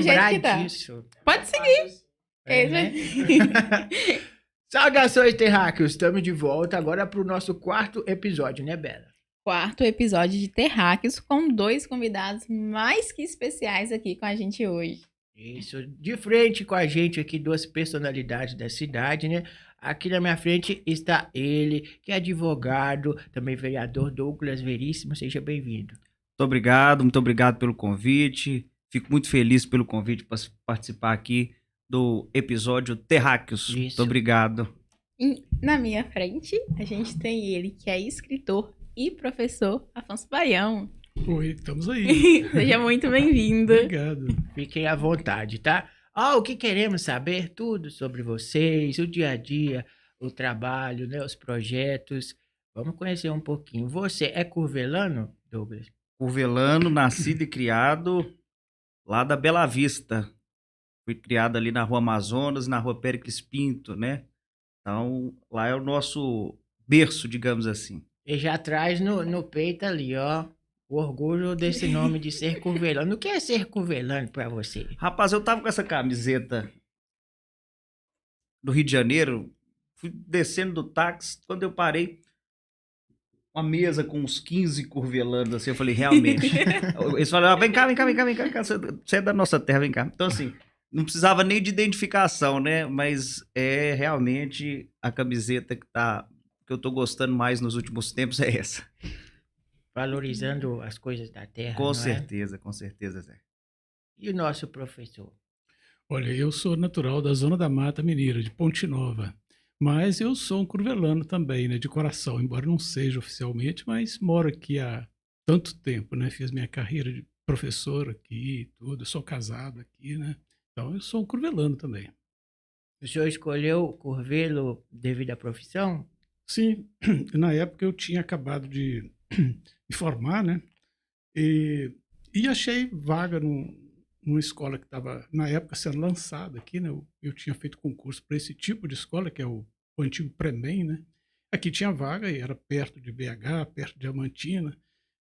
Do jeito que tá. Bradiço. Pode seguir. É, É isso né? aí. Saudações, terráqueos. Estamos de volta agora para o nosso quarto episódio, né, Bela? Quarto episódio de Terráqueos com dois convidados mais que especiais aqui com a gente hoje. Isso, de frente com a gente aqui, duas personalidades da cidade, né? Aqui na minha frente está ele, que é advogado, também vereador Douglas Veríssimo. Seja bem-vindo. Muito obrigado pelo convite. Fico muito feliz pelo convite para participar aqui do episódio Terráqueos. Isso. Muito obrigado. E na minha frente, a gente tem ele, que é escritor e professor Afonso Baião. Oi, estamos aí. Seja muito bem-vindo. Obrigado. Fiquem à vontade, tá? O que queremos saber? Tudo sobre vocês, o dia a dia, o trabalho, né? Os projetos. Vamos conhecer um pouquinho. Você é curvelano, Douglas? Curvelano, nascido e criado lá da Bela Vista. Fui criado ali na Rua Amazonas, na Rua Péricles Pinto, né? Então, lá é o nosso berço, digamos assim. E já traz no peito ali, ó, o orgulho desse nome de ser curvelano. O que é ser curvelano pra você? Rapaz, eu tava com essa camiseta do Rio de Janeiro, fui descendo do táxi, quando eu parei, uma mesa com uns 15 curvelanos, assim, eu falei, realmente. Eles falaram, vem cá, você é da nossa terra, vem cá. Então, assim, não precisava nem de identificação, né? Mas é realmente a camiseta que eu tô gostando mais nos últimos tempos é essa. Valorizando as coisas da terra, Com não certeza, Zé. E o nosso professor? Olha, eu sou natural da Zona da Mata Mineira, de Ponte Nova. Mas eu sou um curvelano também, né, de coração, embora não seja oficialmente, mas moro aqui há tanto tempo, né? Fiz minha carreira de professor aqui e tudo, sou casado aqui, né? Então eu sou um curvelano também. O senhor escolheu Curvelo devido à profissão? Sim, na época eu tinha acabado de me formar, né? E achei vaga numa escola que estava, na época, sendo lançada aqui, né? Eu tinha feito concurso para esse tipo de escola, que é o antigo Premem, né? Aqui tinha vaga e era perto de BH, perto de Diamantina.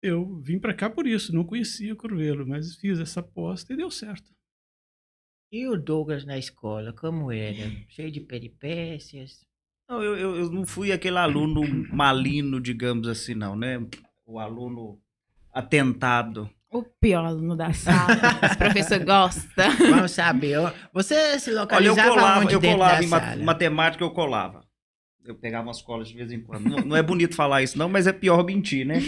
Eu vim para cá por isso, não conhecia o Curvelo, mas fiz essa aposta e deu certo. E o Douglas na escola, como era? Cheio de peripécias? Não, eu não fui aquele aluno malino, digamos assim, não, né? O aluno atentado. O pior aluno da sala. Esse professor gosta. Vamos saber. Você se Olha, localizava onde eu dentro colava da em sala? matemática, eu colava. Eu pegava umas colas de vez em quando. Não é bonito falar isso, não, mas é pior mentir, né?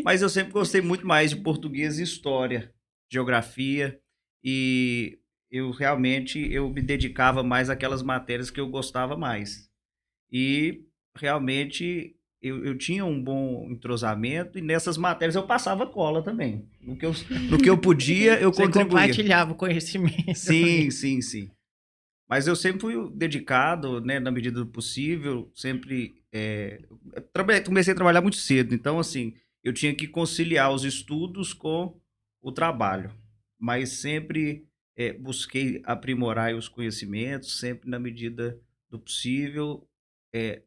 Mas eu sempre gostei muito mais de português e história, geografia, e eu me dedicava mais àquelas matérias que eu gostava mais. E realmente eu tinha um bom entrosamento, e nessas matérias eu passava cola também. No que eu podia, eu Você contribuía. compartilhava o conhecimento. Sim. Mas eu sempre fui dedicado, né, na medida do possível, sempre comecei a trabalhar muito cedo, então assim, eu tinha que conciliar os estudos com o trabalho, mas sempre busquei aprimorar os conhecimentos, sempre na medida do possível, eh,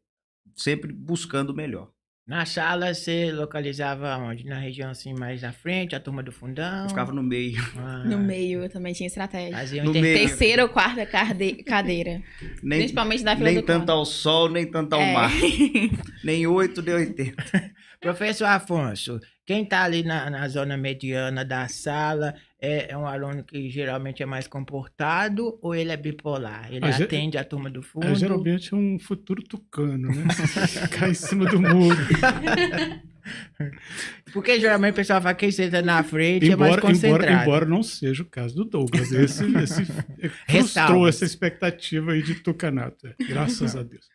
sempre buscando o melhor. Na sala você localizava onde? Na região assim mais à frente, a turma do fundão? Eu ficava no meio. No meio, eu também tinha estratégia. Fazia um No intercâmbio. meio. Terceira ou quarta cadeira. Principalmente na fila Nem do tanto cão. ao sol, nem tanto ao É. mar. Nem 8, nem 80. Professor Afonso, quem está ali na zona mediana da sala é um aluno que geralmente é mais comportado ou ele é bipolar? Ele atende a turma do fundo? Geralmente é um futuro tucano, né? Ficar em cima do muro. Porque geralmente o pessoal fala que quem senta na frente é mais concentrado. Embora não seja o caso do Douglas. Esse frustrou Ressalva. essa expectativa aí de tucanato. Graças a Deus.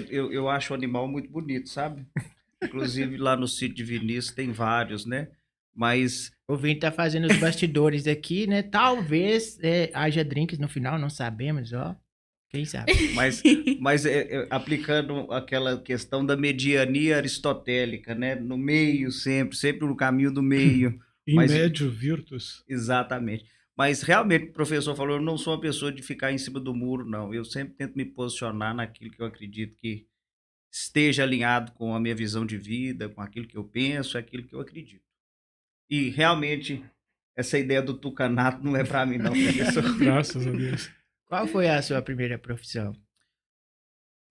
Eu acho o animal muito bonito, sabe? Inclusive lá no sítio de Vinícius tem vários, né? Mas O Vini tá fazendo os bastidores aqui, né? Talvez haja drinks no final, não sabemos, ó. Quem sabe? mas aplicando aquela questão da mediania aristotélica, né? No meio sempre no caminho do meio. Em Mas- médio virtus. Exatamente. Mas realmente o professor falou, eu não sou uma pessoa de ficar em cima do muro, não. Eu sempre tento me posicionar naquilo que eu acredito que esteja alinhado com a minha visão de vida, com aquilo que eu penso, aquilo que eu acredito. E realmente essa ideia do tucanato não é para mim, não, professor. Graças a Deus. Qual foi a sua primeira profissão?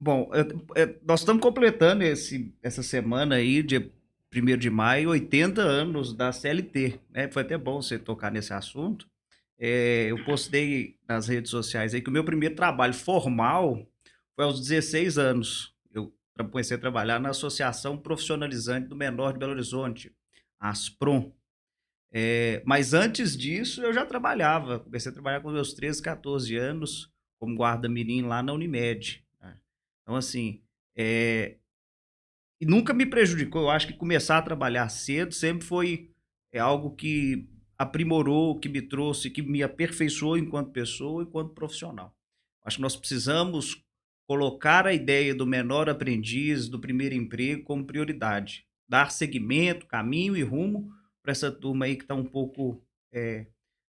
Bom, nós estamos completando essa semana aí, dia 1º de maio, 80 anos da CLT, né? Foi até bom você tocar nesse assunto. Eu postei nas redes sociais aí que o meu primeiro trabalho formal foi aos 16 anos. Eu comecei a trabalhar na Associação Profissionalizante do Menor de Belo Horizonte, a ASPROM. Mas antes disso, eu já trabalhava. Comecei a trabalhar com meus 13, 14 anos, como guarda-mirim lá na Unimed. Né? Então, assim, e nunca me prejudicou. Eu acho que começar a trabalhar cedo sempre foi algo que aprimorou, que me trouxe, que me aperfeiçoou enquanto pessoa, enquanto profissional. Acho que nós precisamos colocar a ideia do menor aprendiz, do primeiro emprego, como prioridade. Dar seguimento, caminho e rumo para essa turma aí que está um pouco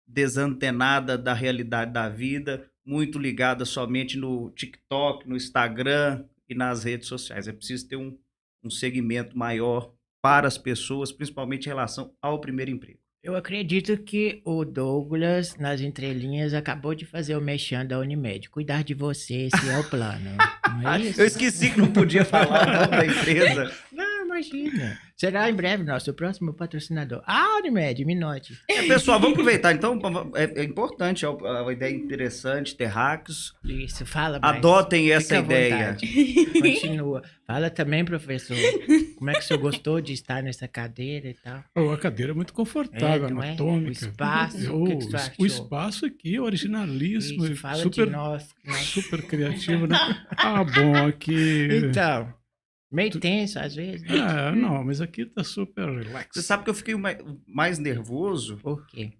desantenada da realidade da vida, muito ligada somente no TikTok, no Instagram e nas redes sociais. É preciso ter um segmento maior para as pessoas, principalmente em relação ao primeiro emprego. Eu acredito que o Douglas, nas entrelinhas, acabou de fazer o merchan da Unimed. Cuidar de você, esse é o plano. Não é isso? Eu esqueci que não podia falar o nome da empresa. Não, imagina. Será em breve nosso próximo patrocinador. Ah, Unimed, me note. Pessoal, vamos aproveitar. Então, é importante, é uma ideia interessante, terráqueos. Isso, fala mais. Adotem essa Fica à ideia. vontade. Continua. Fala também, professor, como é que o senhor gostou de estar nessa cadeira e tal? A cadeira é muito confortável, não é? anatômica. O espaço, o que você achou? O espaço aqui é originalíssimo. Isso, fala super, de nós. super criativo, né? Bom, aqui... Então, meio tenso às vezes. Né? Não, mas aqui tá super relax. Você sabe que eu fiquei mais nervoso Por quê?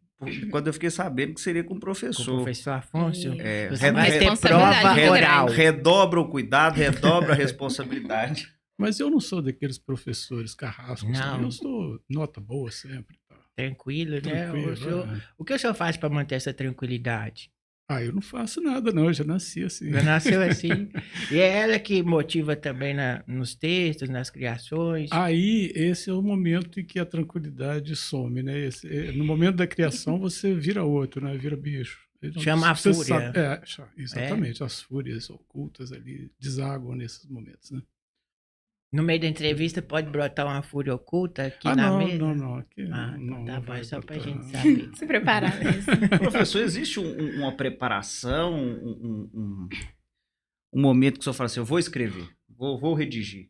quando eu fiquei sabendo que seria com o Com professor. o professor Afonso, Você vai ter responsabilidade prova muito oral. grande. Redobra o cuidado, redobra a responsabilidade. Mas eu não sou daqueles professores carrascos. Não. Eu sou nota boa sempre. Tá? Tranquilo, né? Tranquilo, O que o senhor faz para manter essa tranquilidade? Eu não faço nada, não. Eu já nasci assim. Já nasceu assim. E é ela que motiva também nos textos, nas criações. Aí, esse é o momento em que a tranquilidade some, né? No momento da criação, você vira outro, né? Vira bicho. Chama a Você fúria. Exatamente. As fúrias ocultas ali desaguam nesses momentos, né? No meio da entrevista pode brotar uma fúria oculta aqui na mesa? Não. Aqui Então não tá bom, vai é só pra brotar. gente saber. Se preparar mesmo. Professor, existe uma preparação, um momento que o senhor fala assim, eu vou escrever, vou redigir.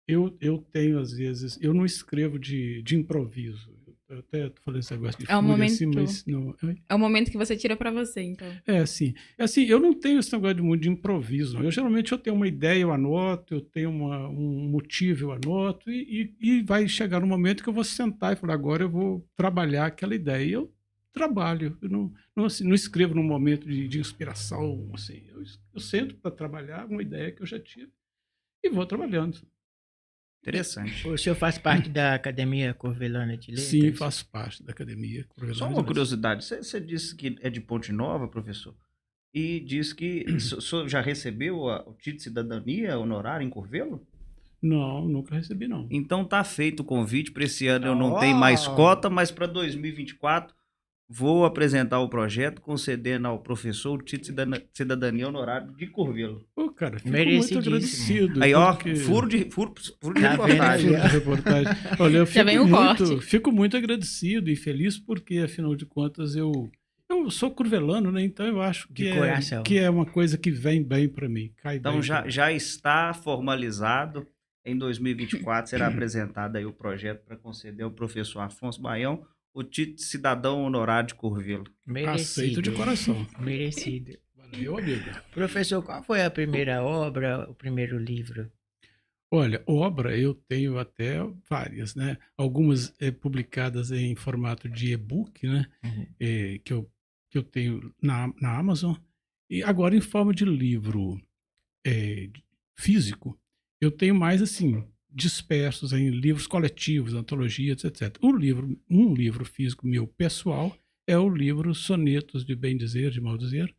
Eu tenho, às vezes... Eu não escrevo de improviso. Eu até tô falando esse negócio de É um fúria, momento- assim, mas... Não, É o momento que você tira pra você, então. assim, eu não tenho esse negócio muito de improviso. Não. Geralmente eu tenho uma ideia, eu anoto, eu tenho um motivo, eu anoto, e vai chegar um momento que eu vou sentar e falar, agora eu vou trabalhar aquela ideia. E eu trabalho, eu não escrevo num momento de inspiração, assim. Eu sento para trabalhar uma ideia que eu já tive e vou trabalhando. Interessante. O senhor faz parte da Academia Corvelana de Letras? Sim, faço parte da academia. Só uma curiosidade, você disse que é de Ponte Nova, professor, e diz que o senhor já recebeu o título de cidadania honorário em Curvelo? Não, nunca recebi, não. Então tá feito o convite para esse ano, eu não tenho mais cota, mas para 2024 vou apresentar o projeto concedendo ao professor o título de cidadania honorário de Curvelo. Pô, cara, fico muito Merecidíssimo. agradecido. Aí, ó, porque- furo de Tá reportagem. vendo? de reportagem. Olha, eu Já vem o corte. fico muito agradecido e feliz porque, afinal de contas, eu sou curvelano, né? Então eu acho De coração. que é uma coisa que vem bem para mim. Cai Então bem já, pra mim. já está formalizado. Em 2024 será apresentado aí o projeto para conceder ao professor Afonso Baião o título de cidadão honorário de Curvelo. Merecido. Aceito de coração. Merecido. Valeu, amigo. Professor, qual foi a primeira obra, o primeiro livro? Olha, obra eu tenho até várias, né? Algumas publicadas em formato de e-book, né? Uhum. Que eu tenho na Amazon. E agora em forma de livro físico, eu tenho mais assim, dispersos em livros coletivos, antologias, etc. Um livro físico meu pessoal é o livro Sonetos de Bem Dizer, de Mal Dizer,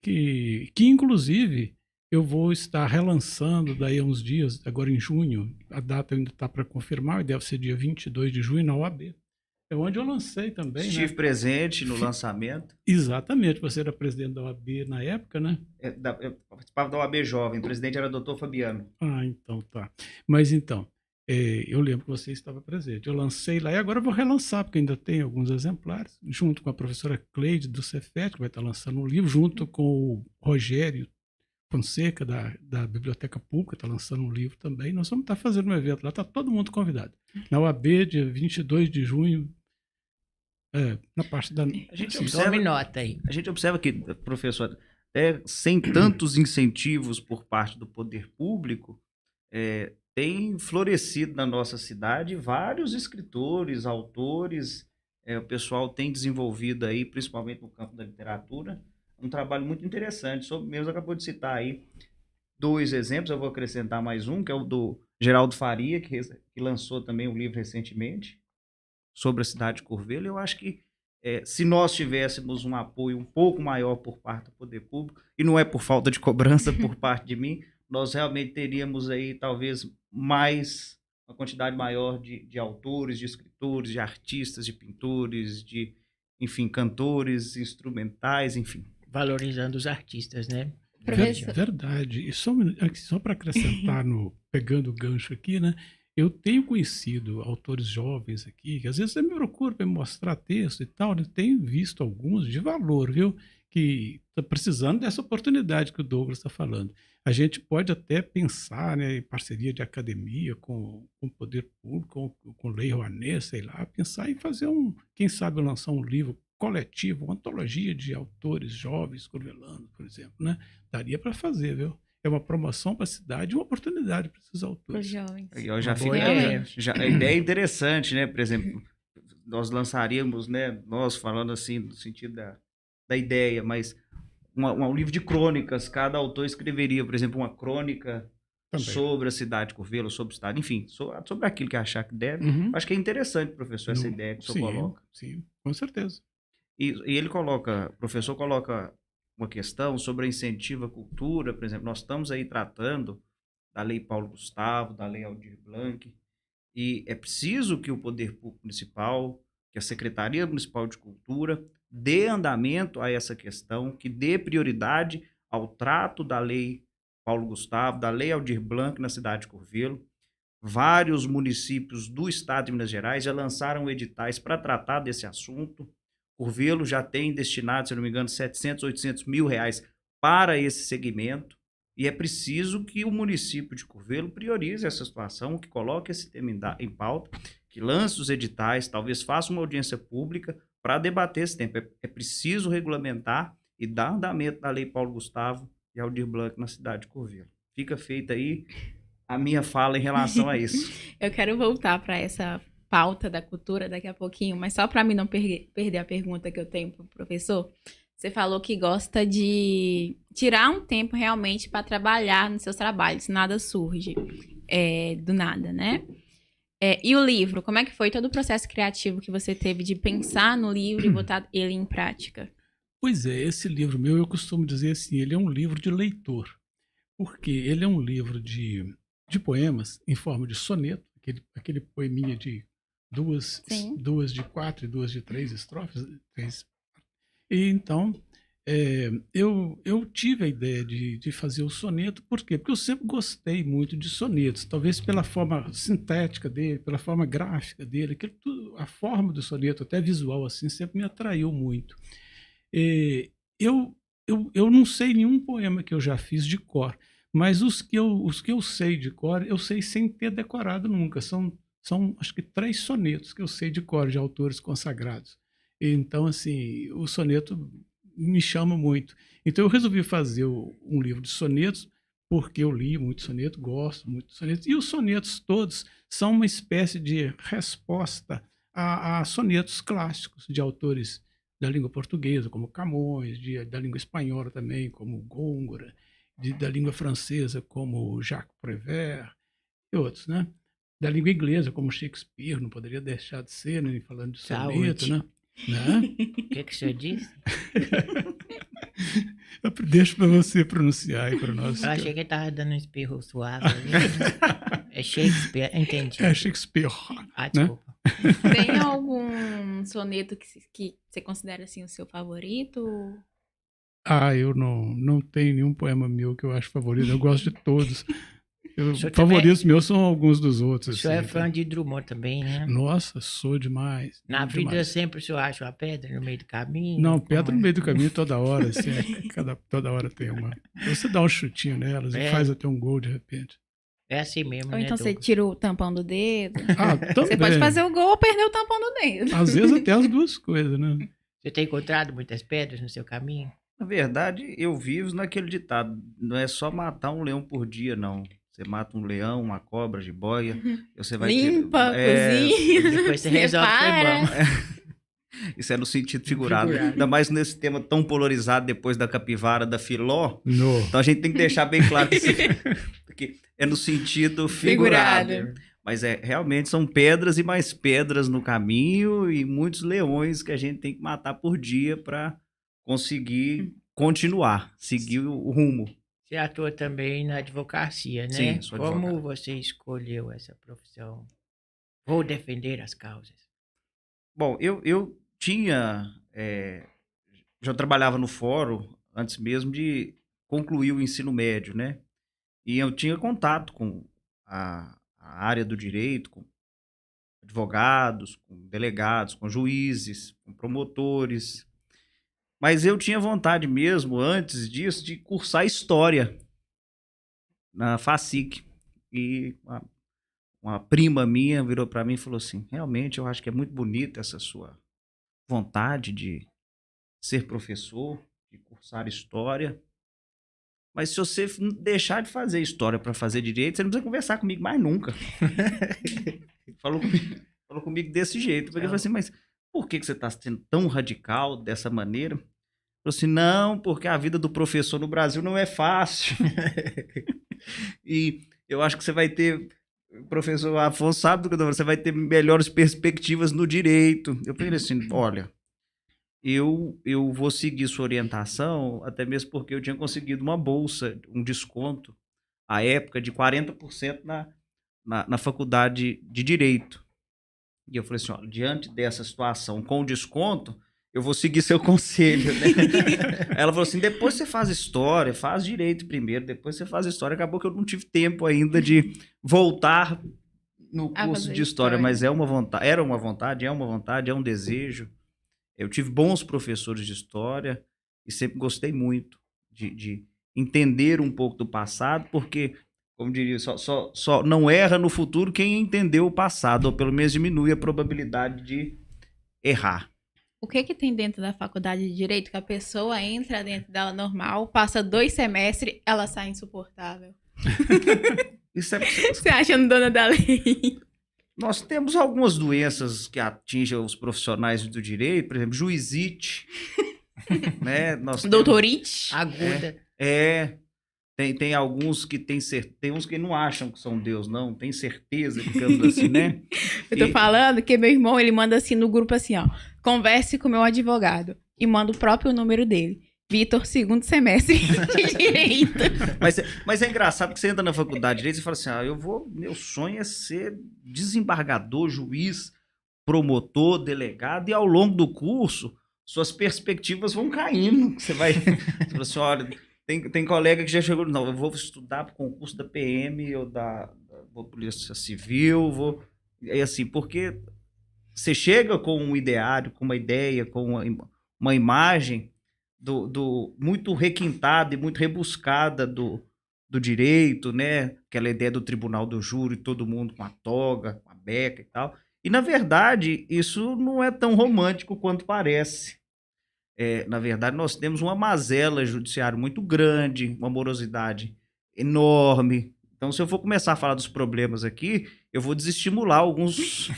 que inclusive eu vou estar relançando daí a uns dias, agora em junho, a data ainda está para confirmar, deve ser dia 22 de junho na OAB. É onde eu lancei também, né? Estive presente no lançamento. Exatamente, você era presidente da OAB na época, né? Eu participava da OAB Jovem, o presidente era o Dr. Fabiano. Ah, então tá. Mas então, eu lembro que você estava presente. Eu lancei lá e agora eu vou relançar, porque ainda tem alguns exemplares, junto com a professora Cleide do Cefet, que vai estar lançando um livro, junto com o Rogério Fonseca, da Biblioteca Pública, está lançando um livro também. Nós vamos estar fazendo um evento lá, está todo mundo convidado. Na UAB, dia 22 de junho, na parte da... A gente Sim, observa- Tome nota aí. A gente observa que, professor, sem tantos incentivos por parte do poder público, tem florescido na nossa cidade vários escritores, autores, o pessoal tem desenvolvido aí, principalmente no campo da literatura, um trabalho muito interessante. O mesmo acabou de citar aí 2 exemplos, eu vou acrescentar mais um, que é o do Geraldo Faria, que lançou também um livro recentemente sobre a cidade de Curvelo. Eu acho que se nós tivéssemos um apoio um pouco maior por parte do poder público, e não é por falta de cobrança por parte de mim, nós realmente teríamos aí talvez uma quantidade maior de autores, de escritores, de artistas, de pintores, de, enfim, cantores, instrumentais, enfim. Valorizando os artistas, né? Professor. Verdade. E só para acrescentar, pegando o gancho aqui, né? Eu tenho conhecido autores jovens aqui, que às vezes me procuram para me mostrar texto e tal, né? Tenho visto alguns de valor, viu? Que está precisando dessa oportunidade que o Douglas está falando. A gente pode até pensar, né, em parceria de academia com o poder público, com Lei Rouanet, sei lá, pensar em fazer quem sabe lançar um livro coletivo, uma antologia de autores jovens curvelanos, por exemplo, né? Daria para fazer, viu? É uma promoção para a cidade e uma oportunidade para esses Os autores. jovens. Aí, ó, já Uma fica, boa ideia. a ideia é interessante, né? Por exemplo, nós lançaríamos, né? Nós falando assim, no sentido da ideia, mas um livro de crônicas, cada autor escreveria, por exemplo, uma crônica Também. sobre a cidade de Curvelo, sobre o estado, enfim, sobre aquilo que achar que deve. Uhum. Acho que é interessante, professor, essa ideia que o senhor coloca. Sim, com certeza. E ele coloca, o professor coloca uma questão sobre a incentivo à cultura, por exemplo, nós estamos aí tratando da Lei Paulo Gustavo, da Lei Aldir Blanc, e é preciso que o Poder Público Municipal, que a Secretaria Municipal de Cultura, dê andamento a essa questão, que dê prioridade ao trato da Lei Paulo Gustavo, da Lei Aldir Blanc na cidade de Curvelo. Vários municípios do estado de Minas Gerais já lançaram editais para tratar desse assunto. Curvelo já tem destinado, se não me engano, 700, 800 mil reais para esse segmento. E é preciso que o município de Curvelo priorize essa situação, que coloque esse tema em pauta, que lance os editais, talvez faça uma audiência pública para debater esse tema. É preciso regulamentar e dar andamento na Lei Paulo Gustavo e Aldir Blanc na cidade de Curvelo. Fica feita aí a minha fala em relação a isso. Eu quero voltar para essa pauta da cultura daqui a pouquinho, mas só para mim não perder a pergunta que eu tenho para o professor. Você falou que gosta de tirar um tempo realmente para trabalhar nos seus trabalhos, nada surge do nada, né? E o livro, como é que foi todo o processo criativo que você teve de pensar no livro e botar ele em prática? Pois é, esse livro meu, eu costumo dizer assim, ele é um livro de leitor, porque ele é um livro de poemas em forma de soneto, aquele poeminha de duas de 4 e 2 de 3 estrofes, 3. E então, eu tive a ideia de fazer o soneto, por quê? Porque eu sempre gostei muito de sonetos, talvez pela forma sintética dele, pela forma gráfica dele, a forma do soneto, até visual assim, sempre me atraiu muito. Eu não sei nenhum poema que eu já fiz de cor, mas os que eu sei de cor, eu sei sem ter decorado nunca, são acho que 3 sonetos que eu sei de cor, de autores consagrados. Então, assim, o soneto me chama muito. Então, eu resolvi fazer um livro de sonetos, porque eu li muito soneto, gosto muito de sonetos. E os sonetos todos são uma espécie de resposta a sonetos clássicos de autores da língua portuguesa, como Camões, da língua espanhola também, como Góngora, da língua francesa, como Jacques Prévert, e outros, né? Da língua inglesa, como Shakespeare, não poderia deixar de ser, né? Falando de soneto, Saúde. né? O que o senhor disse? Eu deixo para você pronunciar aí para nós. Eu achei que ele tava dando um espirro suave ali. É Shakespeare, entendi. É Shakespeare. Ah, desculpa. Tem algum soneto que você considera assim o seu favorito? Eu não tenho nenhum poema meu que eu acho favorito. Eu gosto de todos. Os senhor favoritos meus são alguns dos O outros. senhor é assim, fã de Drummond também, né? Nossa, sou demais. Na vida demais. sempre o senhor acha uma pedra no meio do caminho? Não, Como pedra é? no meio do caminho toda hora. Assim, toda hora tem uma. Você dá um chutinho nelas e faz até um gol de repente. É assim mesmo, Ou né, então você Douglas? tira o tampão do dedo? Também. Você pode fazer o gol ou perder o tampão do dedo. Às vezes até as duas coisas, né? Você tem encontrado muitas pedras no seu caminho? Na verdade, eu vivo naquele ditado. Não é só matar um leão por dia, não. Você mata um leão, uma cobra, jiboia, você vai Limpa, ter... cozinha, Depois você resolve que foi separa. bom. Isso é no sentido figurado. Figurado. Ainda mais nesse tema tão polarizado depois da capivara, da filó. No. Então a gente tem que deixar bem claro que, que é no sentido figurado. Figurado. Mas realmente são pedras e mais pedras no caminho e muitos leões que a gente tem que matar por dia para conseguir continuar, seguir o rumo. Você atua também na advocacia, né? Sim, sou Como advogado. você escolheu essa profissão? Vou defender as causas. Bom, eu tinha... já trabalhava no fórum antes mesmo de concluir o ensino médio, né? E eu tinha contato com a área do direito, com advogados, com delegados, com juízes, com promotores. Mas eu tinha vontade mesmo, antes disso, de cursar História na FACIC. E uma prima minha virou para mim e falou assim, realmente eu acho que é muito bonita essa sua vontade de ser professor, de cursar História. Mas se você deixar de fazer História para fazer Direito, você não precisa conversar comigo mais nunca. Falou comigo desse jeito. Porque eu falei assim, mas por que você está sendo tão radical dessa maneira? Falou assim, não, porque a vida do professor no Brasil não é fácil. E eu acho que você vai ter, o professor Afonso sabe do que eu tô falando, você vai ter melhores perspectivas no direito. Eu falei assim, olha, eu vou seguir sua orientação, até mesmo porque eu tinha conseguido uma bolsa, um desconto, à época, de 40% na faculdade de Direito. E eu falei assim, ó, diante dessa situação, com desconto, eu vou seguir seu conselho, né? Ela falou assim, depois você faz História, faz Direito primeiro, depois você faz História. Acabou que eu não tive tempo ainda de voltar no curso de História, mas era uma vontade, é um desejo. Eu tive bons professores de História e sempre gostei muito de entender um pouco do passado, porque, como diria, só não erra no futuro quem entendeu o passado, ou pelo menos diminui a probabilidade de errar. O que tem dentro da faculdade de Direito que a pessoa entra dentro dela normal, passa 2 semestres, ela sai insuportável? Isso é... Você achando dona da lei? Nós temos algumas doenças que atingem os profissionais do direito, por exemplo, juizite, né? Doutorite? Aguda. Tem alguns que tem uns que não acham que são Deus, não, tem certeza, digamos assim, né? Eu tô falando que meu irmão, ele manda assim no grupo assim, ó, converse com meu advogado, e manda o próprio número dele. Vitor, 2º semestre de Direito. Mas é engraçado que você entra na faculdade de Direito e fala assim, meu sonho é ser desembargador, juiz, promotor, delegado, e ao longo do curso, suas perspectivas vão caindo. Você fala assim, olha, tem colega que já chegou, não, eu vou estudar para o concurso da PM, ou vou Polícia Civil, é assim, porque você chega com um ideário, com uma ideia, com uma imagem do muito requintada e muito rebuscada do direito, né? Aquela ideia do tribunal do júri, todo mundo com a toga, com a beca e tal. E, na verdade, isso não é tão romântico quanto parece. Na verdade, nós temos uma mazela judiciária muito grande, uma morosidade enorme. Então, se eu for começar a falar dos problemas aqui, eu vou desestimular alguns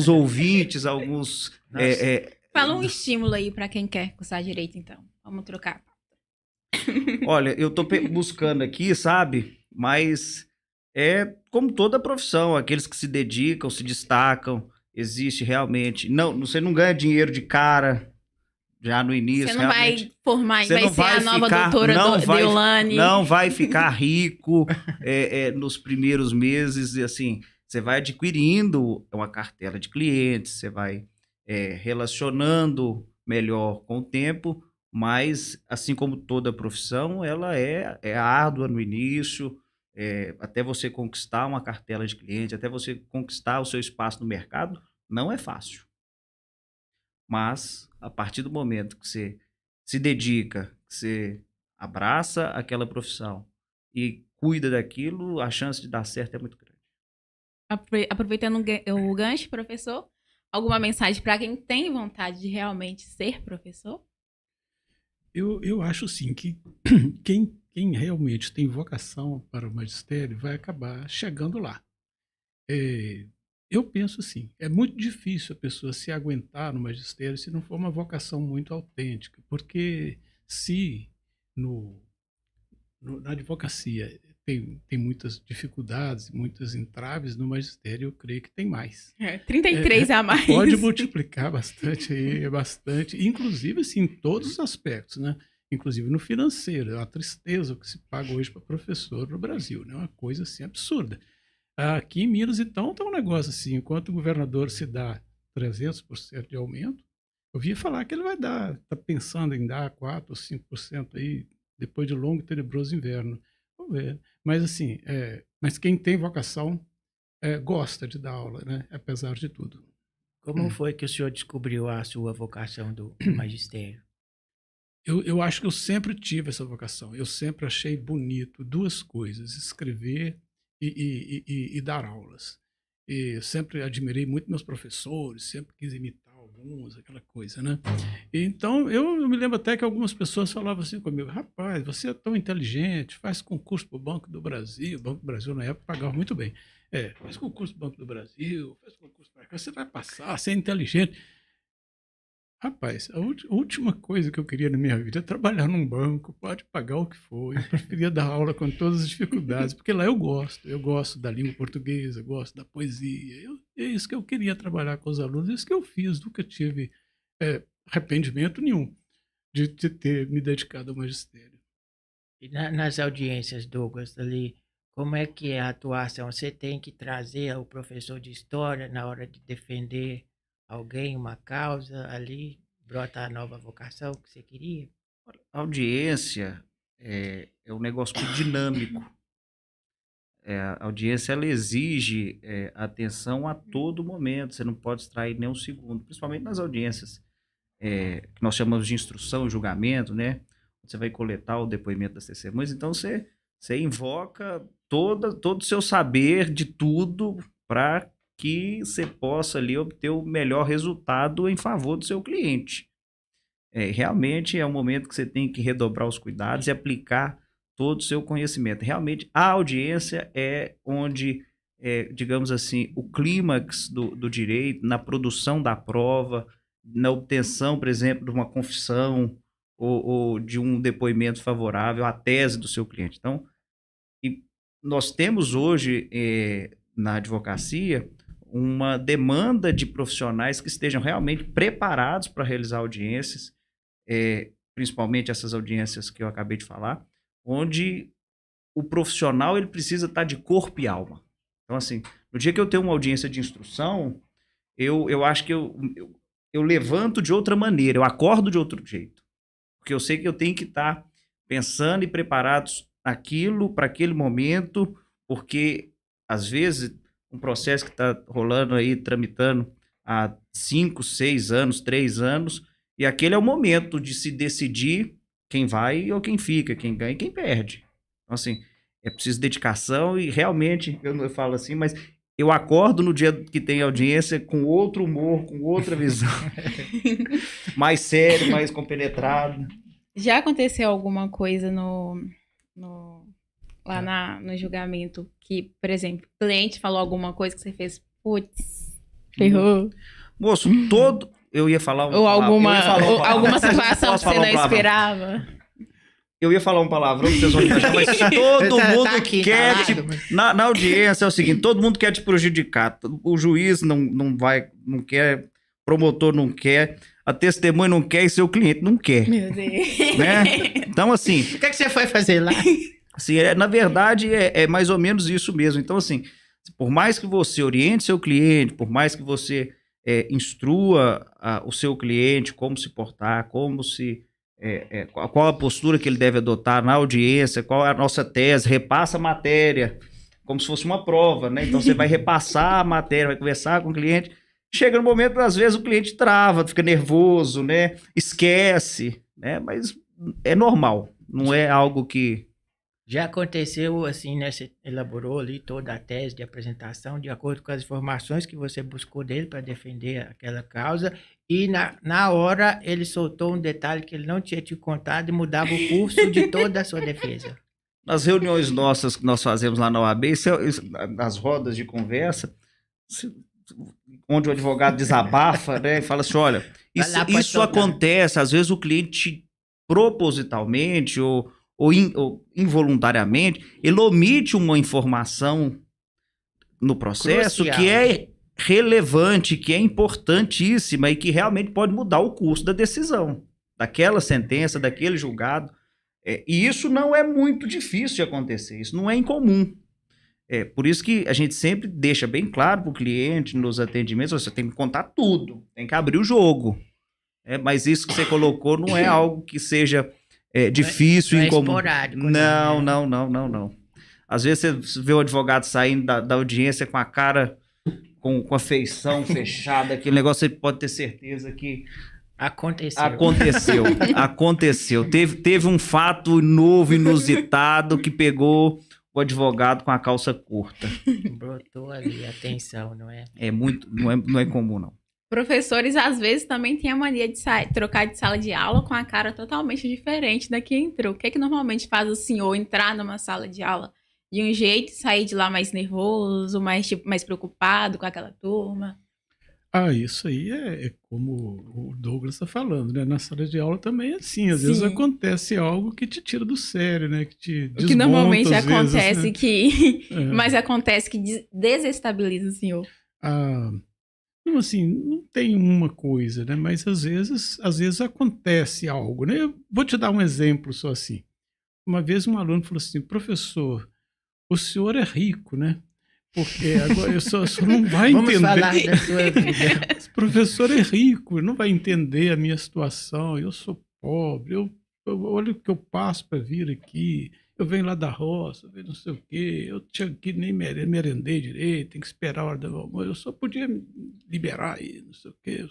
ouvintes, alguns... Fala um estímulo aí pra quem quer cursar Direito, então. Vamos trocar. Olha, eu tô buscando aqui, sabe? Mas é como toda profissão, aqueles que se dedicam, se destacam, existe realmente... Não, você não ganha dinheiro de cara já no início. Você não vai formar, vai ser a nova ficar, doutora Deolane. Não vai ficar rico nos primeiros meses, e assim, você vai adquirindo uma cartela de clientes, você vai relacionando melhor com o tempo, mas, assim como toda profissão, ela é árdua no início, até você conquistar uma cartela de cliente, até você conquistar o seu espaço no mercado, não é fácil. Mas, a partir do momento que você se dedica, que você abraça aquela profissão e cuida daquilo, a chance de dar certo é muito grande. Aproveitando o gancho, professor, alguma mensagem para quem tem vontade de realmente ser professor? Eu acho sim que quem realmente tem vocação para o magistério vai acabar chegando lá. Eu penso assim, é muito difícil a pessoa se aguentar no magistério se não for uma vocação muito autêntica, porque se na advocacia tem muitas dificuldades, muitas entraves, no magistério eu creio que tem mais. 33 a mais. Pode multiplicar bastante aí, bastante, inclusive assim, em todos os aspectos, né? Inclusive no financeiro, é uma tristeza o que se paga hoje para professor no Brasil, né? Uma coisa assim absurda. Aqui em Minas, então, está um negócio assim, enquanto o governador se dá 300% de aumento, eu via falar que ele vai dar, está pensando em dar 4% ou 5% aí, depois de longo e tenebroso inverno. Vamos ver. Mas assim, mas quem tem vocação gosta de dar aula, né? Apesar de tudo. Como foi que o senhor descobriu a sua vocação do magistério? Eu acho que eu sempre tive essa vocação. Eu sempre achei bonito duas coisas: escrever e dar aulas. E sempre admirei muito meus professores, sempre quis imitar alguns, aquela coisa, né? Então, eu me lembro até que algumas pessoas falavam assim comigo: rapaz, você é tão inteligente, faz concurso para o Banco do Brasil. O Banco do Brasil, na época, pagava muito bem. Faz concurso para o Banco do Brasil, faz concurso para cá, você vai passar, você é inteligente. Rapaz, a última coisa que eu queria na minha vida é trabalhar num banco, pode pagar o que for. Eu preferia dar aula com todas as dificuldades, porque lá eu gosto da língua portuguesa, eu gosto da poesia. É isso que eu queria trabalhar com os alunos, é isso que eu fiz, nunca tive arrependimento nenhum de ter me dedicado ao magistério. E nas audiências, Douglas, ali, como é que é a atuação? Você tem que trazer o professor de história na hora de defender alguém, uma causa ali, brota a nova vocação que você queria? A audiência é um negócio muito dinâmico. A audiência ela exige atenção a todo momento, você não pode distrair nem um segundo, principalmente nas audiências que nós chamamos de instrução, julgamento, né? Você vai coletar o depoimento das testemunhas, então você invoca todo o seu saber de tudo para que você possa ali obter o melhor resultado em favor do seu cliente. Realmente é um momento que você tem que redobrar os cuidados e aplicar todo o seu conhecimento. Realmente, a audiência é onde, digamos assim, o clímax do direito, na produção da prova, na obtenção, por exemplo, de uma confissão ou de um depoimento favorável à tese do seu cliente. Então, nós temos hoje, na advocacia, uma demanda de profissionais que estejam realmente preparados para realizar audiências, principalmente essas audiências que eu acabei de falar, onde o profissional ele precisa estar de corpo e alma. Então, assim, no dia que eu tenho uma audiência de instrução, eu acho que eu levanto de outra maneira, eu acordo de outro jeito. Porque eu sei que eu tenho que estar pensando e preparados naquilo, para aquele momento, porque, às vezes, um processo que está rolando aí, tramitando há 5, 6 anos, 3 anos, e aquele é o momento de se decidir quem vai ou quem fica, quem ganha e quem perde. Então, assim, é preciso dedicação e realmente, eu falo assim, mas eu acordo no dia que tem audiência com outro humor, com outra visão, mais sério, mais compenetrado. Já aconteceu alguma coisa lá no julgamento que, por exemplo, o cliente falou alguma coisa que você fez, putz, ferrou? Moço, eu ia falar ou alguma situação que você não esperava? Eu ia falar um palavrão que vocês vão achar, mas todo mundo quer na audiência é o seguinte, todo mundo quer te prejudicar. O juiz não quer, promotor não quer, a testemunha não quer e seu cliente não quer. Meu Deus. Né? Então, assim... O que você foi fazer lá? Assim, na verdade, é mais ou menos isso mesmo. Então, assim, por mais que você oriente seu cliente, por mais que você instrua o seu cliente como se portar, qual a postura que ele deve adotar na audiência, qual é a nossa tese, repassa a matéria, como se fosse uma prova, né? Então você vai repassar a matéria, vai conversar com o cliente. Chega no momento, às vezes, o cliente trava, fica nervoso, né? Esquece, né? Mas é normal, não é algo que... Já aconteceu assim, né? Você elaborou ali toda a tese de apresentação de acordo com as informações que você buscou dele para defender aquela causa e na hora ele soltou um detalhe que ele não tinha te contado e mudava o curso de toda a sua defesa. Nas reuniões nossas que nós fazemos lá na OAB, nas rodas de conversa, onde o advogado desabafa, né, e fala assim, olha, isso acontece, às vezes o cliente propositalmente ou involuntariamente, ele omite uma informação no processo crucial, que é relevante, que é importantíssima e que realmente pode mudar o curso da decisão, daquela sentença, daquele julgado. E isso não é muito difícil de acontecer, isso não é incomum. Por isso que a gente sempre deixa bem claro para o cliente nos atendimentos, você tem que contar tudo, tem que abrir o jogo. Mas isso que você colocou não é algo que seja difícil e incomum. Esporádico, Não. Às vezes você vê o advogado saindo da audiência com a cara, com a feição fechada, aquele negócio, você pode ter certeza que Aconteceu. Teve um fato novo, inusitado, que pegou o advogado com a calça curta. Brotou ali a tensão, não é? Não é comum, não. Professores, às vezes, também têm a mania de trocar de sala de aula com a cara totalmente diferente da que entrou. O que é que normalmente faz o senhor entrar numa sala de aula de um jeito e sair de lá mais nervoso, mais preocupado com aquela turma? Isso aí é como o Douglas está falando, né? Na sala de aula também é assim. Às vezes acontece algo que te tira do sério, né? Que te desmonta, que normalmente às acontece vezes, né? Mas acontece que desestabiliza o senhor. Não, assim, não tem uma coisa, né? Mas às vezes acontece algo, né? Eu vou te dar um exemplo só assim. Uma vez um aluno falou assim, professor, o senhor é rico, né? Porque agora eu só não vai entender. Vamos falar da sua vida. Esse professor é rico, não vai entender a minha situação. Eu sou pobre, olha o que eu passo para vir aqui. Eu venho lá da roça, venho não sei o quê. Eu tinha que nem merendei direito, tem que esperar a hora do almoço. Eu só podia me liberar aí, não sei o quê.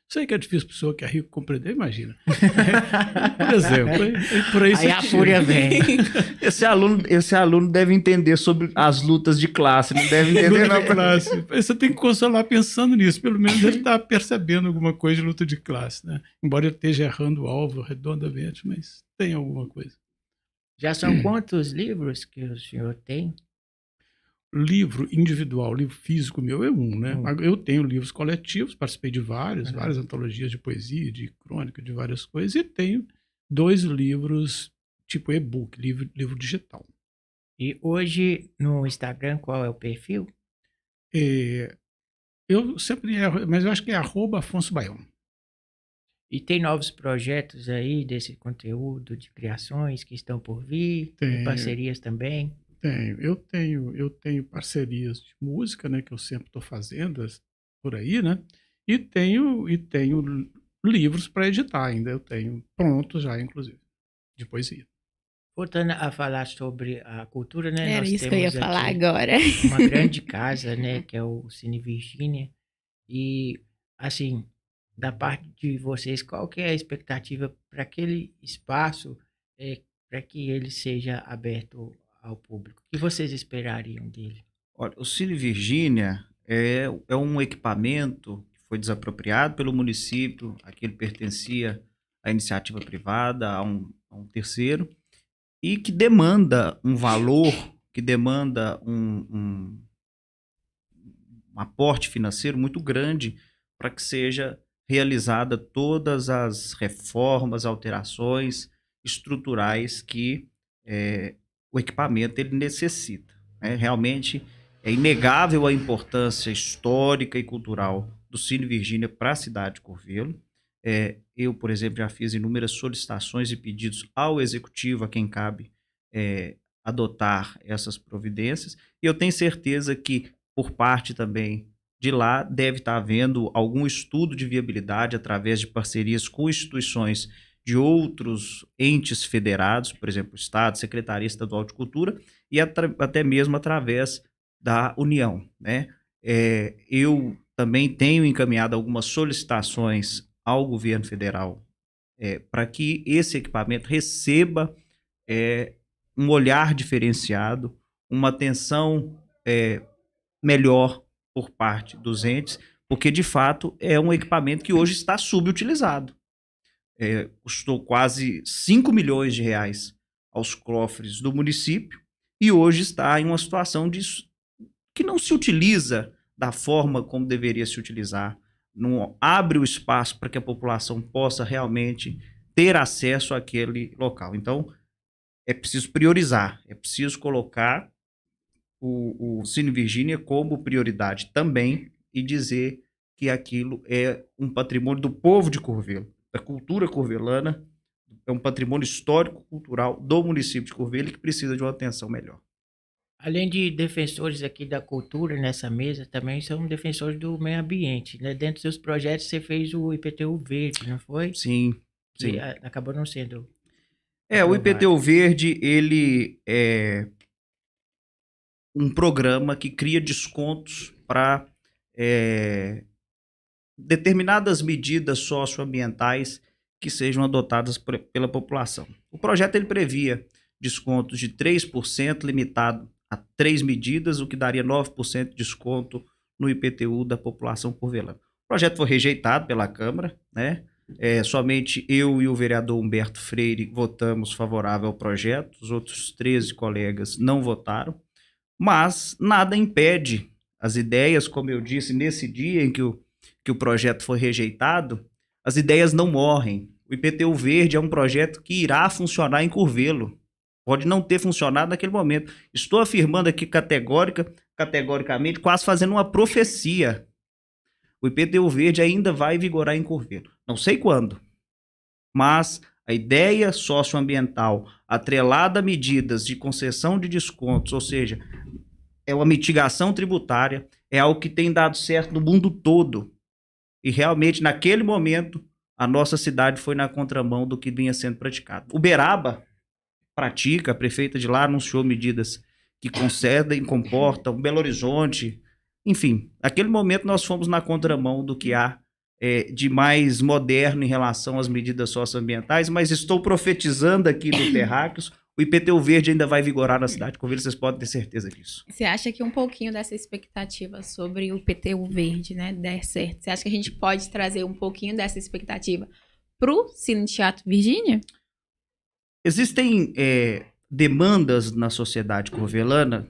Sei que é difícil pessoa que é rico compreender, imagina. Por exemplo, por aí a fúria vem. Esse aluno deve entender sobre as lutas de classe, não deve entender na classe. Você tem que consolar pensando nisso. Pelo menos ele está percebendo alguma coisa de luta de classe, né? Embora ele esteja errando o alvo redondamente, mas tem alguma coisa. Já são quantos livros que o senhor tem? Livro individual, livro físico meu é um, né? Eu tenho livros coletivos, participei de várias antologias de poesia, de crônica, de várias coisas, e tenho 2 livros tipo e-book, livro digital. E hoje no Instagram qual é o perfil? Eu sempre erro, mas eu acho que é @AfonsoBaião. E tem novos projetos aí desse conteúdo de criações que estão por vir? Tem parcerias também? Eu tenho parcerias de música, né, que eu sempre estou fazendo por aí, né? E tenho livros para editar ainda. Eu tenho prontos já, inclusive, de poesia. Voltando a falar sobre a cultura, né? Era nós isso que eu ia temos falar aqui agora. uma grande casa, né? Que é o Cine Virgínia. E, assim, da parte de vocês, qual que é a expectativa para aquele espaço, para que ele seja aberto ao público? O que vocês esperariam dele? Olha, o Cine Virgínia é um equipamento que foi desapropriado pelo município, aquele pertencia à iniciativa privada, a um terceiro, e que demanda um valor, que demanda um aporte financeiro muito grande para que seja realizada todas as reformas, alterações estruturais que o equipamento ele necessita. Né? Realmente é inegável a importância histórica e cultural do Cine Virgínia para a cidade de Curvelo. Eu, por exemplo, já fiz inúmeras solicitações e pedidos ao executivo, a quem cabe adotar essas providências, e eu tenho certeza que, por parte também de lá deve estar havendo algum estudo de viabilidade através de parcerias com instituições de outros entes federados, por exemplo, Estado, Secretaria Estadual de Cultura, e até mesmo através da União, né? Eu também tenho encaminhado algumas solicitações ao governo federal para que esse equipamento receba um olhar diferenciado, uma atenção melhor por parte dos entes, porque de fato é um equipamento que hoje está subutilizado. Custou quase 5 milhões de reais aos cofres do município e hoje está em uma situação que não se utiliza da forma como deveria se utilizar, não abre o espaço para que a população possa realmente ter acesso àquele local. Então, é preciso priorizar, é preciso colocar o Cine Virgínia como prioridade também e dizer que aquilo é um patrimônio do povo de Curvelo, da cultura curvelana, é um patrimônio histórico-cultural do município de Curvelo que precisa de uma atenção melhor. Além de defensores aqui da cultura nessa mesa, também são defensores do meio ambiente, né? Dentro dos seus projetos você fez o IPTU Verde, não foi? Sim, sim. Que acabou não sendo o aprovado. IPTU Verde, ele é um programa que cria descontos para determinadas medidas socioambientais que sejam adotadas pela população. O projeto ele previa descontos de 3%, limitado a 3 medidas, o que daria 9% de desconto no IPTU da população curvelana. O projeto foi rejeitado pela Câmara, né? Somente eu e o vereador Humberto Freire votamos favorável ao projeto, os outros 13 colegas não votaram, mas nada impede as ideias, como eu disse, nesse dia em que o projeto foi rejeitado, as ideias não morrem. O IPTU Verde é um projeto que irá funcionar em Curvelo. Pode não ter funcionado naquele momento. Estou afirmando aqui categoricamente, quase fazendo uma profecia. O IPTU Verde ainda vai vigorar em Curvelo. Não sei quando, mas a ideia socioambiental atrelada a medidas de concessão de descontos, ou seja, é uma mitigação tributária, é algo que tem dado certo no mundo todo. E realmente, naquele momento, a nossa cidade foi na contramão do que vinha sendo praticado. Uberaba pratica, a prefeita de lá anunciou medidas que concedem, comportam, Belo Horizonte, enfim, naquele momento nós fomos na contramão do que há de mais moderno em relação às medidas socioambientais, mas estou profetizando aqui no Terráqueos, o IPTU Verde ainda vai vigorar na cidade de Curvelo, vocês podem ter certeza disso. Você acha que um pouquinho dessa expectativa sobre o IPTU Verde, né, der certo, você acha que a gente pode trazer um pouquinho dessa expectativa pro Cine Teatro Virgínia? Existem demandas na sociedade curvelana,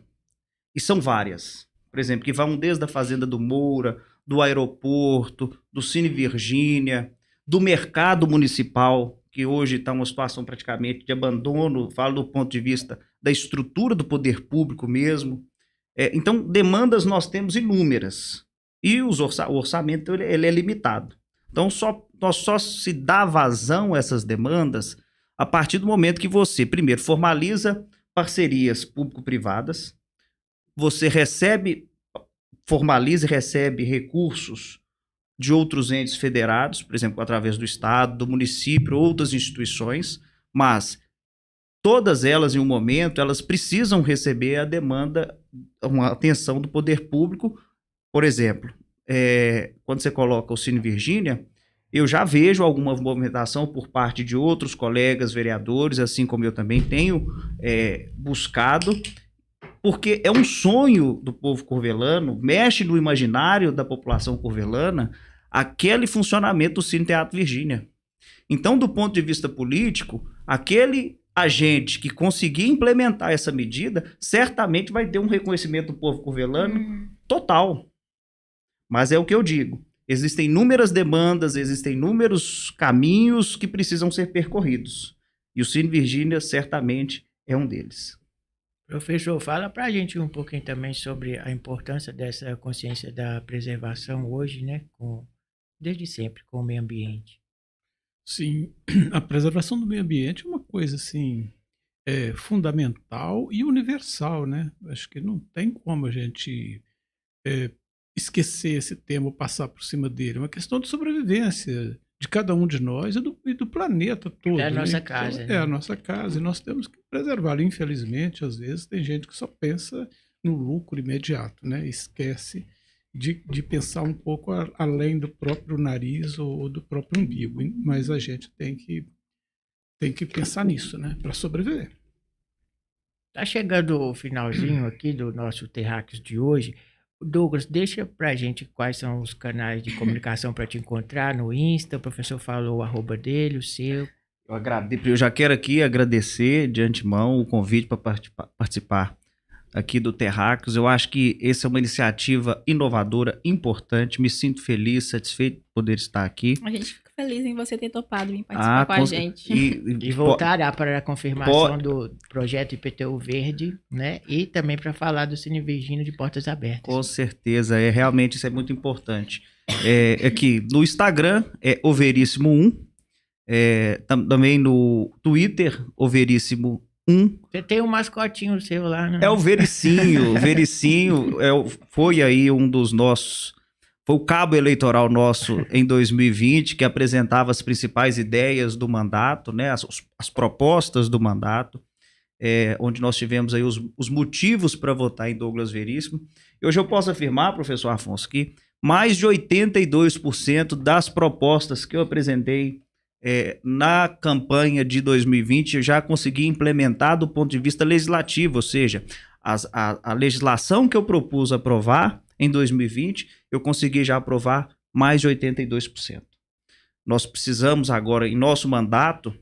e são várias. Por exemplo, que vão desde a Fazenda do Moura, do aeroporto, do Cine Virgínia, do mercado municipal, que hoje está uma situação praticamente de abandono, falo do ponto de vista da estrutura do poder público mesmo. Então, demandas nós temos inúmeras. E o orçamento ele é limitado. Então, nós só se dá vazão a essas demandas a partir do momento que você, primeiro, formaliza parcerias público-privadas, você formaliza e recebe recursos de outros entes federados, por exemplo, através do Estado, do município, outras instituições, mas todas elas, em um momento, elas precisam receber a demanda, uma atenção do poder público. Por exemplo, quando você coloca o Cine Virgínia, eu já vejo alguma movimentação por parte de outros colegas vereadores, assim como eu também tenho buscado, porque é um sonho do povo curvelano, mexe no imaginário da população curvelana, aquele funcionamento do Cine Teatro Virgínia. Então, do ponto de vista político, aquele agente que conseguir implementar essa medida, certamente vai ter um reconhecimento do povo curvelano total. Mas é o que eu digo, existem inúmeras demandas, existem inúmeros caminhos que precisam ser percorridos. E o Cine Virgínia certamente é um deles. Professor, fala pra gente um pouquinho também sobre a importância dessa consciência da preservação hoje, né? Desde sempre, com o meio ambiente. Sim, a preservação do meio ambiente é uma coisa assim fundamental e universal, né? Acho que não tem como a gente esquecer esse tema ou passar por cima dele. É uma questão de sobrevivência de cada um de nós e do planeta todo. É a nossa né? casa, Então, é né? a nossa casa e nós temos que preservá-la. Infelizmente, às vezes, tem gente que só pensa no lucro imediato, né? Esquece de pensar um pouco além do próprio nariz ou do próprio umbigo. Mas a gente tem que pensar nisso, né? Para sobreviver. Tá chegando o finalzinho aqui do nosso Terráqueos de hoje. Douglas, deixa pra gente quais são os canais de comunicação para te encontrar no Insta. O professor falou o arroba dele, o seu. Eu já quero aqui agradecer de antemão o convite para participar aqui do Terráqueos. Eu acho que essa é uma iniciativa inovadora, importante. Me sinto feliz, satisfeito de poder estar aqui. A gente fica feliz em você ter topado vir participar com a gente. E voltará para a confirmação do projeto IPTU Verde, né? E também para falar do Cine Virgínio de Portas Abertas. Com certeza, realmente isso é muito importante. Aqui no Instagram é Overíssimo1, também no Twitter, Overíssimo1. Você tem um mascotinho seu lá, né? É o Vericinho. O Vericinho foi aí um dos nossos. Foi o cabo eleitoral nosso em 2020, que apresentava as principais ideias do mandato, né, as propostas do mandato, onde nós tivemos aí os motivos para votar em Douglas Veríssimo. E hoje eu posso afirmar, professor Afonso, que mais de 82% das propostas que eu apresentei na campanha de 2020 eu já consegui implementar do ponto de vista legislativo, ou seja, a legislação que eu propus aprovar em 2020, eu consegui já aprovar mais de 82%. Nós precisamos agora, em nosso mandato,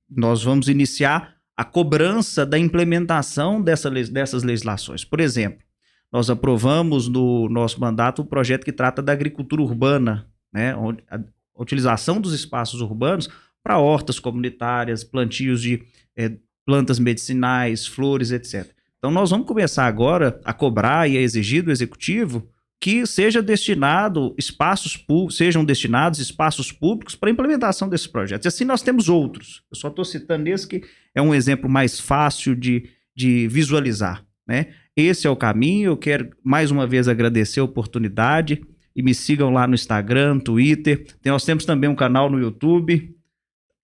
nós vamos iniciar a cobrança da implementação dessas legislações. Por exemplo, nós aprovamos no nosso mandato o projeto que trata da agricultura urbana, né, onde a utilização dos espaços urbanos para hortas comunitárias, plantios de plantas medicinais, flores, etc. Então, nós vamos começar agora a cobrar e a exigir do Executivo que sejam destinados espaços públicos para a implementação desses projetos. E assim nós temos outros. Eu só estou citando esse que é um exemplo mais fácil de visualizar, né? Esse é o caminho. Eu quero, mais uma vez, agradecer a oportunidade e me sigam lá no Instagram, Twitter. Nós temos também um canal no YouTube,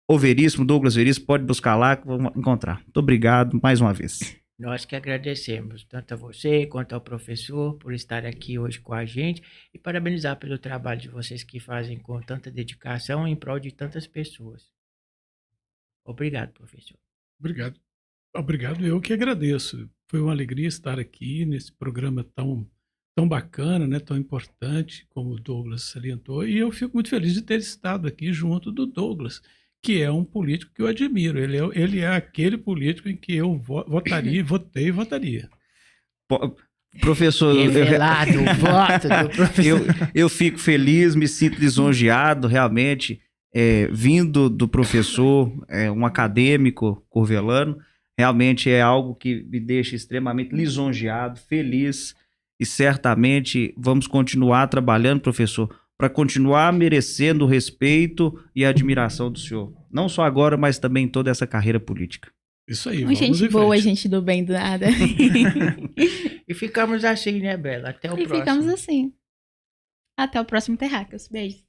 Overíssimo, Douglas Veríssimo, pode buscar lá que vão encontrar. Muito obrigado mais uma vez. Nós que agradecemos, tanto a você quanto ao professor, por estar aqui hoje com a gente e parabenizar pelo trabalho de vocês que fazem com tanta dedicação em prol de tantas pessoas. Obrigado, professor. Obrigado. Obrigado, eu que agradeço. Foi uma alegria estar aqui nesse programa tão bacana, né, tão importante, como o Douglas salientou, e eu fico muito feliz de ter estado aqui junto do Douglas, que é um político que eu admiro. Ele é aquele político em que eu votaria, votei e votaria. Professor, Revelado o voto do professor. Eu fico feliz, me sinto lisonjeado, realmente, vindo do professor, um acadêmico curvelano, realmente é algo que me deixa extremamente lisonjeado, feliz, e certamente vamos continuar trabalhando, professor, para continuar merecendo o respeito e a admiração do senhor. Não só agora, mas também em toda essa carreira política. Isso aí, vamos gente em boa, frente. gente do bem do nada. E ficamos assim, né, Bela? Até o próximo. Ficamos assim. Até o próximo Terráqueos. Beijos.